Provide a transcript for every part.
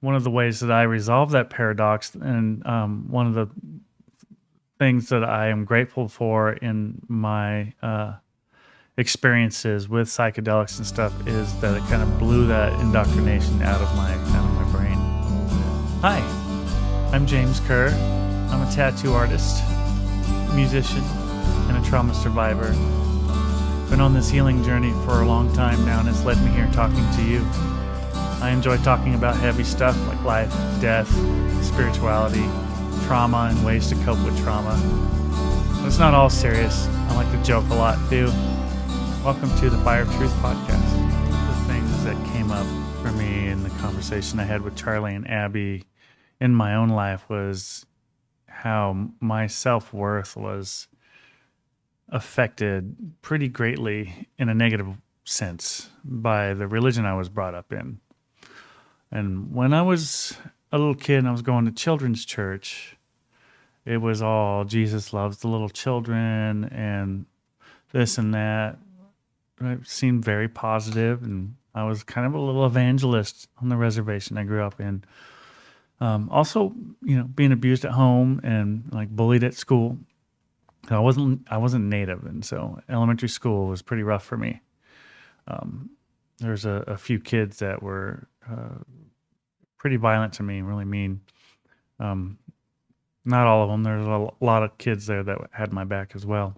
one of the ways that I resolve that paradox, and one of the things that I am grateful for in my experiences with psychedelics and stuff, is that it kind of blew that indoctrination out of my brain. Hi, I'm James Kerr. I'm a tattoo artist, musician, and a trauma survivor. Been on this healing journey for a long time now, and it's led me here talking to you. I enjoy talking about heavy stuff like life, death, spirituality, trauma, and ways to cope with trauma. But it's not all serious. I like to joke a lot too. Welcome to the Fire of Truth podcast. The things that came up for me in the conversation I had with Charlie and Abbie in my own life was how my self-worth was affected pretty greatly in a negative sense by the religion I was brought up in. And when I was a little kid and I was going to children's church, it was all Jesus loves the little children and this and that. It seemed very positive, and I was kind of a little evangelist on the reservation I grew up in. Also, being abused at home and like bullied at school. I wasn't native, and so elementary school was pretty rough for me. There's a few kids that were pretty violent to me, really mean. Not all of them. There's a lot of kids there that had my back as well.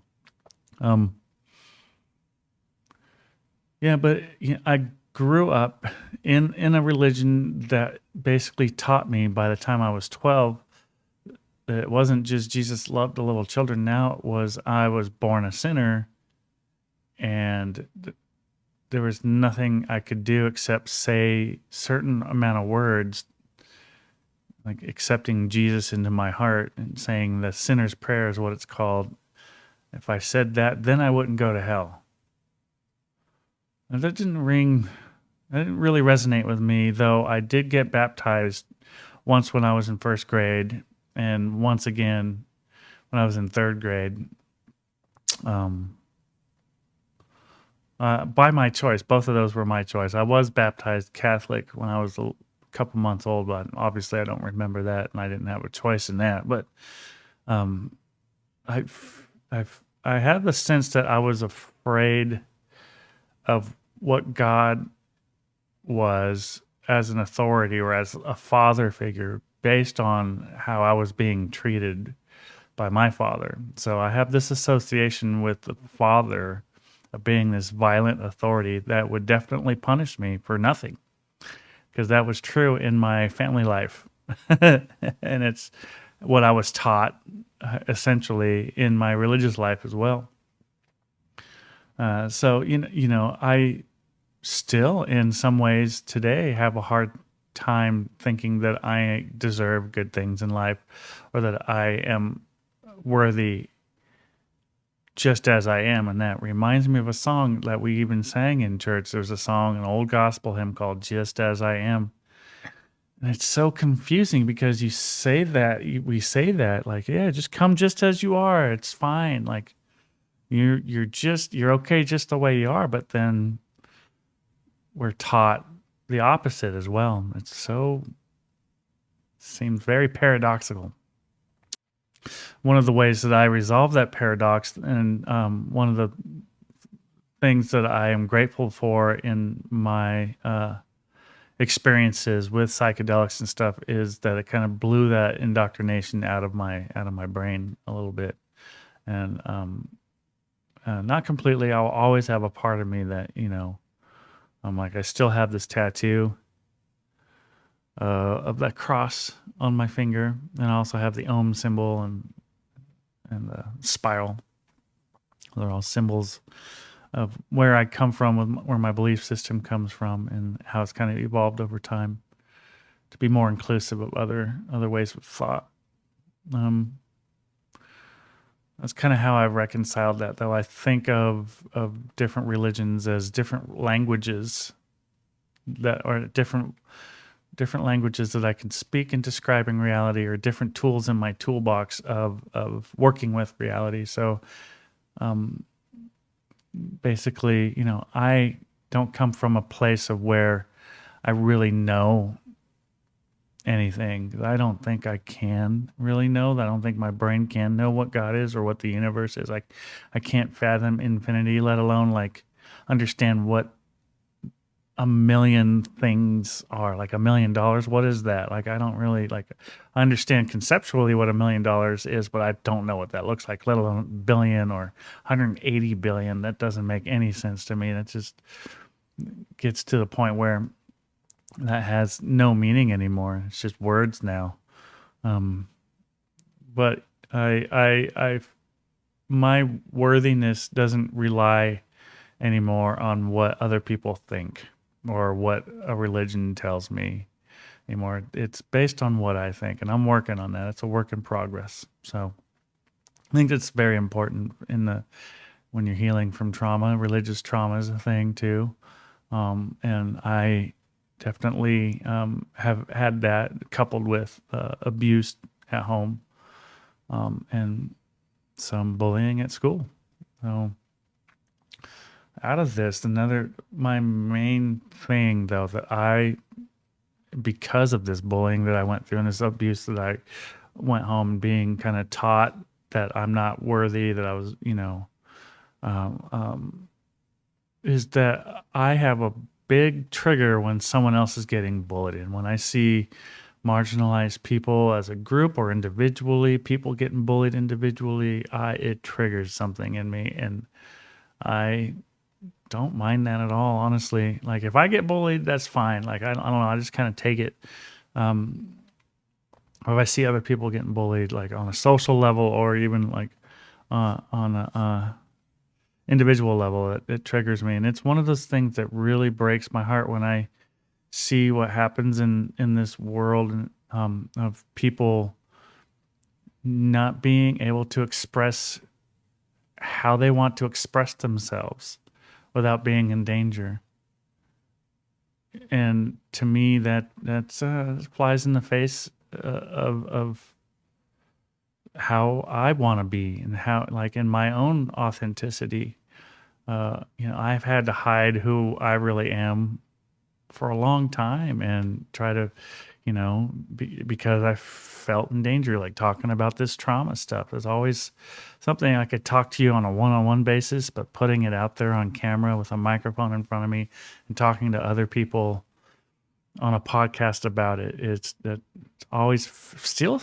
But I grew up in a religion that basically taught me by the time I was 12 that it wasn't just Jesus loved the little children. Now it was I was born a sinner, and there was nothing I could do except say certain amount of words, like accepting Jesus into my heart and saying the sinner's prayer is what it's called. If I said that, then I wouldn't go to hell. And that didn't really resonate with me, though I did get baptized once when I was in first grade, and once again when I was in third grade. By my choice. Both of those were my choice. I was baptized Catholic when I was a couple months old, but obviously I don't remember that, and I didn't have a choice in that. But I had the sense that I was afraid of what God was as an authority or as a father figure based on how I was being treated by my father. So I have this association with the father of being this violent authority that would definitely punish me for nothing, because that was true in my family life. And it's what I was taught essentially in my religious life as well. So I still, in some ways today, have a hard time thinking that I deserve good things in life, or that I am worthy just as I am. And that reminds me of a song that we even sang in church. There's a song, an old gospel hymn called Just As I Am. And it's so confusing because we say that like, yeah, just come just as you are. It's fine. Like, you're okay just the way you are. But then we're taught the opposite as well. Seems very paradoxical. One of the ways that I resolve that paradox, and one of the things that I am grateful for in my experiences with psychedelics and stuff, is that it kind of blew that indoctrination out of my brain a little bit. And not completely. I'll always have a part of me that, I'm like, I still have this tattoo of that cross on my finger, and I also have the Om symbol and the spiral. They're all symbols of where I come from, where my belief system comes from, and how it's kind of evolved over time to be more inclusive of other ways of thought. That's kind of how I've reconciled that, though. I think of different religions as different languages that are different languages that I can speak in describing reality, or different tools in my toolbox of working with reality. So basically, I don't come from a place of where I really know anything. I don't think I can really know. I don't think my brain can know what God is or what the universe is. Like, I can't fathom infinity, let alone like understand what a million things are. Like $1 million, what is that? Like, I don't really like. I understand conceptually what $1 million is, but I don't know what that looks like, let alone billion or 180 billion. That doesn't make any sense to me. That just gets to the point where that has no meaning anymore. It's just words now. But my worthiness doesn't rely anymore on what other people think or what a religion tells me anymore. It's based on what I think, and I'm working on that. It's a work in progress. So I think that's very important when you're healing from trauma. Religious trauma is a thing too. And I definitely have had that coupled with abuse at home and some bullying at school. So out of this, my main thing though, because of this bullying that I went through and this abuse that I went home being kind of taught that I'm not worthy, that I was, is that I have a big trigger when someone else is getting bullied. And when I see marginalized people as a group or individually, people getting bullied individually, it triggers something in me. And I don't mind that at all, honestly. Like, if I get bullied, that's fine. Like, I don't know, I just kind of take it. Or if I see other people getting bullied, like on a social level or even like on a individual level, it triggers me. And it's one of those things that really breaks my heart when I see what happens in this world of people not being able to express how they want to express themselves without being in danger. And to me, that flies in the face of how I want to be and how, like, in my own authenticity. I've had to hide who I really am for a long time and try to, because I felt in danger, like talking about this trauma stuff. There's always something I could talk to you on a one-on-one basis, but putting it out there on camera with a microphone in front of me and talking to other people on a podcast about it, it's always still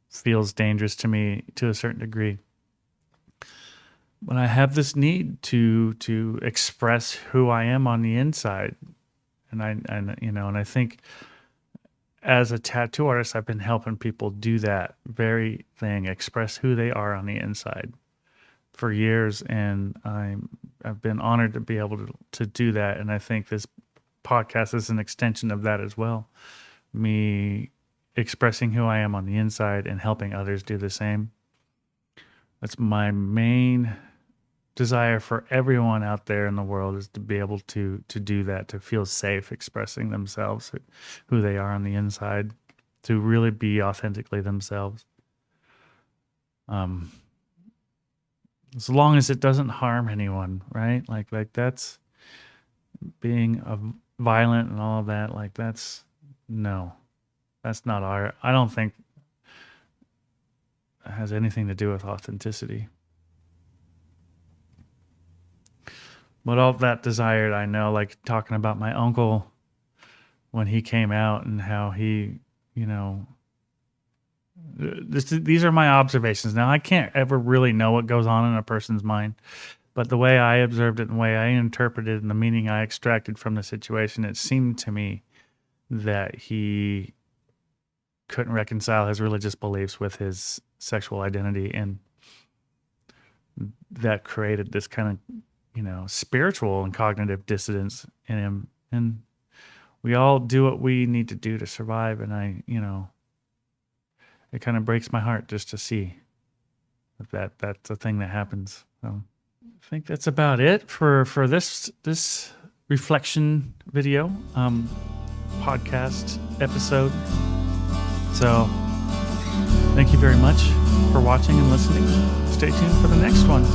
feels dangerous to me to a certain degree. But I have this need to express who I am on the inside. And I think as a tattoo artist, I've been helping people do that very thing, express who they are on the inside for years. And I've been honored to be able to do that. And I think this podcast is an extension of that as well. Me expressing who I am on the inside and helping others do the same. That's my main desire for everyone out there in the world, is to be able to do that, to feel safe expressing themselves, who they are on the inside, to really be authentically themselves. As long as it doesn't harm anyone, right? Like that's being violent and all of that. Like that's not I don't think it has anything to do with authenticity. But all that desired, I know, like talking about my uncle when he came out and how he, these are my observations. Now, I can't ever really know what goes on in a person's mind, but the way I observed it and the way I interpreted and the meaning I extracted from the situation, it seemed to me that he couldn't reconcile his religious beliefs with his sexual identity, and that created this kind of spiritual and cognitive dissidence in him. And we all do what we need to do to survive. And it kind of breaks my heart just to see that's a thing that happens. So I think that's about it for this reflection video, podcast episode. So thank you very much for watching and listening. Stay tuned for the next one.